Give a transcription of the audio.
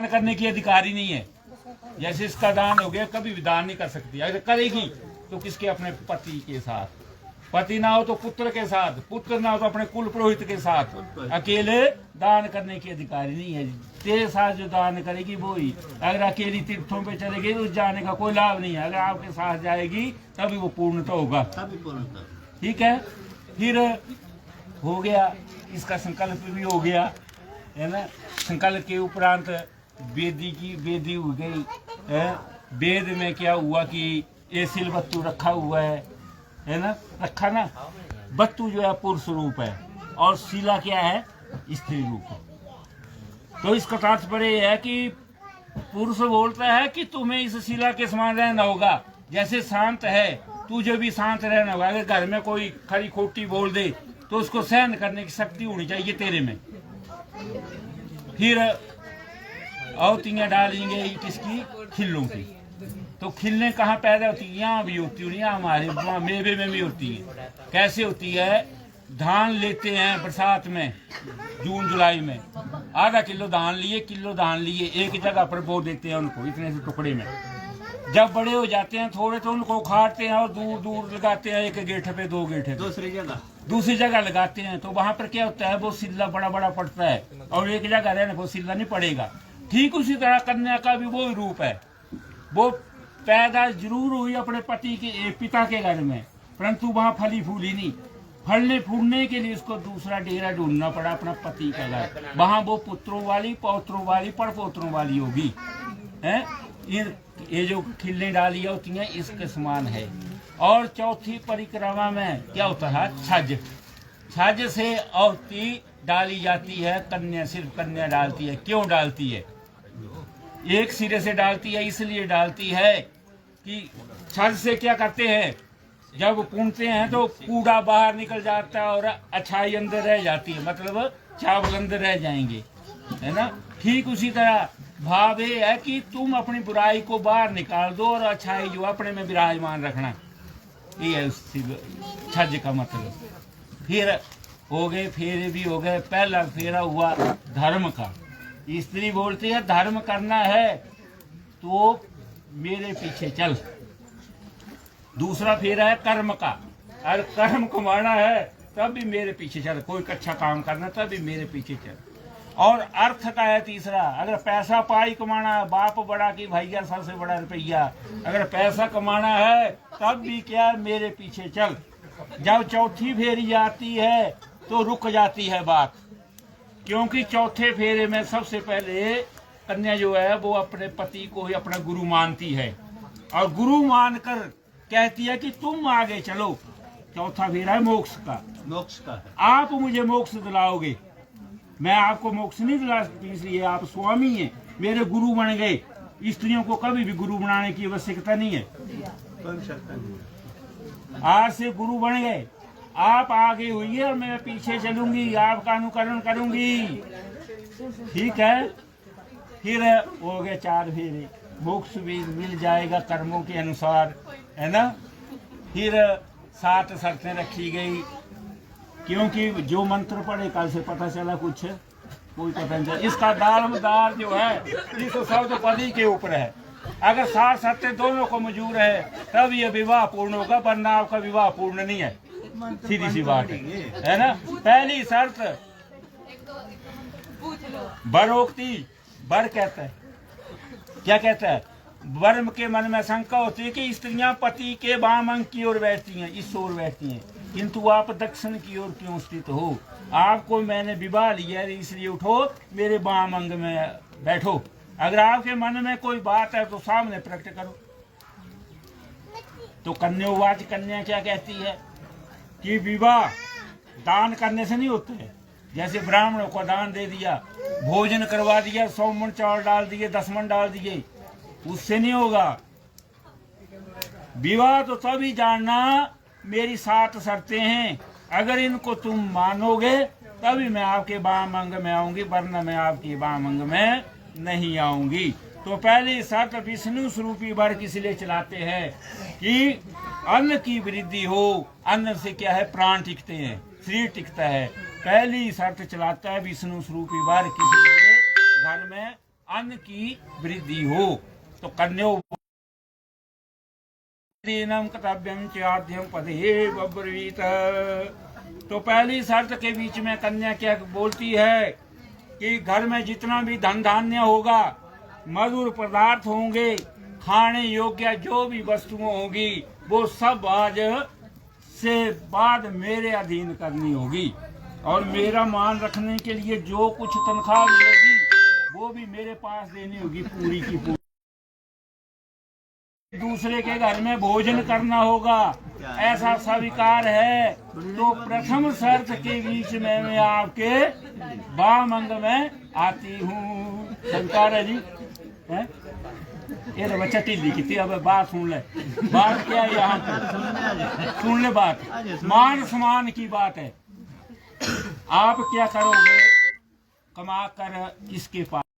करने की अधिकारी नहीं है। जैसे इसका दान हो गया, कभी भी दान नहीं कर सकती। अगर करेगी तो किसके, अपने पति के साथ, पति ना हो तो पुत्र के साथ, पुत्र ना हो तो अपने कुल पुरोहित के साथ। अकेले दान करने की अधिकारी नहीं है। तेरे साथ जो दान करेगी वो ही। अगर अकेली तीर्थों पे चलेगी तो जाने का कोई लाभ नहीं है। अगर आपके साथ जाएगी तभी वो पूर्णता होगा। ठीक है, फिर हो गया, इसका संकल्प भी हो गया, है ना। संकल्प के उपरांत वेदी हो गई है। वेद में क्या हुआ कि ये सिलबत्तू रखा हुआ है ना, रखा ना। बत्तू जो है पुरुष रूप है और शिला क्या है, स्त्री रूप है। तो इसका तात्पर्य है कि पुरुष बोलता है कि तुम्हें इस शिला के समान रहना होगा। जैसे शांत है, तुझे भी शांत रहना होगा। अगर घर में कोई खरी खोटी बोल दे तो उसको सहन करने की शक्ति होनी चाहिए तेरे में। फिर औतियाँ डालेंगे किसकी, खिल्लों की। तो खिल्लें कहाँ पैदा होती है, यहाँ भी होती है, यहाँ हमारे मेवे में भी होती है। कैसे होती है, धान लेते हैं बरसात में, जून जुलाई में, आधा किलो धान लिए, किलो धान लिए, एक जगह पर बो देते हैं उनको इतने से टुकड़े में। जब बड़े हो जाते हैं थोड़े तो उनको उखाड़ते हैं और दूर दूर लगाते हैं, एक गेठे पे, दो गेठे, दूसरी जगह लगाते हैं। तो वहां पर क्या होता है, वो सिल्ला बड़ा बड़ा पड़ता है और एक जगह रहने को सिल्ला नहीं पड़ेगा। ठीक उसी तरह कन्या का भी वो रूप है। वो पैदा जरूर हुई अपने पति के पिता के घर में, परंतु वहां फली फूली नहीं। फलने फूलने के लिए उसको दूसरा डेरा ढूंढना पड़ा, अपना पति का घर। वहां वो पुत्रों वाली, पौत्रों वाली, पड़पोत्रों वाली होगी। है ये जो खिल्लें डाली होती हैं इसके समान है। और चौथी परिक्रमा में क्या होता है, छज। छज से औती डाली जाती है, कन्या सिर्फ कन्या डालती है। क्यों डालती है, एक सिरे से डालती है, इसलिए डालती है कि छज से क्या करते हैं, जब पूंछते हैं तो कूड़ा बाहर निकल जाता है और अच्छाई अंदर रह जाती है, मतलब चावल अंदर रह जाएंगे, है ना। ठीक उसी तरह भाव ये है कि तुम अपनी बुराई को बाहर निकाल दो और अच्छाई जो अपने में विराजमान रखना। ये है छज का मतलब। फिर हो गए, फेरे भी हो गए। पहला फेरा हुआ धर्म का। स्त्री बोलती है धर्म करना है तो मेरे पीछे चल। दूसरा फेरा है कर्म का, अगर कर्म कमाना है तब भी मेरे पीछे चल। कोई अच्छा काम करना तब भी मेरे पीछे चल। और अर्थ का है तीसरा, अगर पैसा पाई कमाना है, बाप बड़ा की भैया सबसे बड़ा रुपया, अगर पैसा कमाना है तब भी क्या, मेरे पीछे चल। जब चौथी फेरी आती है तो रुक जाती है बात, क्योंकि चौथे फेरे में सबसे पहले कन्या जो है वो अपने पति को ही अपना गुरु मानती है और गुरु मानकर कहती है कि तुम आगे चलो। चौथा फेरा है मोक्ष का। मोक्ष का आप मुझे मोक्ष दिलाओगे, मैं आपको मोक्ष नहीं दिला सकती, इसलिए आप स्वामी हैं, मेरे गुरु बन गए। स्त्रियों को कभी भी गुरु बनाने की आवश्यकता नहीं है। आज से गुरु बन गए, आप आगे हुई और मैं पीछे चलूंगी, आपका अनुकरण करूंगी। ठीक है, फिर हो गए 4 फेरे। मोक्ष भी मिल जाएगा कर्मों के अनुसार, है ना। फिर 7 शर्तें रखी गई, क्योंकि जो मंत्र पढ़े कल से पता चला कुछ कोई पता नहीं चला। इसका दारोमदार जो है इस शब्द पति के ऊपर है। अगर 7 शर्तें दोनों को मंजूर है तब ये विवाह पूर्ण होगा, वरना आपका विवाह पूर्ण नहीं है। सीधी सी बात है ना। पहली शर्त बरोक्ति। बर कहता है, क्या कहता है, वर्म के मन में शंका होती है कि स्त्रियां पति के वाम अंग की ओर बैठती हैं, इस ओर बैठती हैं, किंतु आप दक्षिण की ओर क्यों स्थित हो। आपको मैंने विवाह लिया है इसलिए उठो, मेरे वाम अंग में बैठो। अगर आपके मन में कोई बात है तो सामने प्रकट करो। तो कन्यावाच, कन्या क्या कहती है कि विवाह दान करने से नहीं होते है। जैसे ब्राह्मणों को दान दे दिया, भोजन करवा दिया, 100 मन चावल डाल दिए, 10 मन डाल दिए, उससे नहीं होगा। विवाह तो तभी जानना, मेरी 7 शर्तें हैं, अगर इनको तुम मानोगे तभी मैं आपके वाम अंग में आऊंगी, वरना मैं आपके वाम अंग में नहीं आऊंगी। तो पहली शर्त विष्णु स्वरूपी वर्ग इसलिए चलाते हैं कि अन्न की वृद्धि हो। अन्न से क्या है, प्राण टिकते हैं, शरीर टिकता है। पहली शर्त चलाता है विष्णु स्वरूपी वर्ग, किसी घर में अन्न की वृद्धि हो। तो कन्यो दीनम कर्तव्यम चाद्यम पदे बब्रवीत। तो पहली शर्त के बीच में कन्या क्या बोलती है कि घर में जितना भी धन धान्य होगा, मधुर पदार्थ होंगे, खाने योग्य जो भी वस्तुएं होगी, वो सब आज से बाद मेरे अधीन करनी होगी। और मेरा मान रखने के लिए जो कुछ तनख्वाह मिलेगी वो भी मेरे पास देनी होगी पूरी की पूरी। दूसरे के घर में भोजन करना होगा, ऐसा स्वीकार है। तो प्रथम शर्त के बीच में मैं आपके वामंग में आती हूँ। स्वीकार है जी? है? ये तो बच्चा टिल्ली की थी। अब बात सुन ले। बात क्या है यहाँ पर? सुन ले बात। मान सम्मान की बात है। आप क्या करोगे? कमा कर किसके पास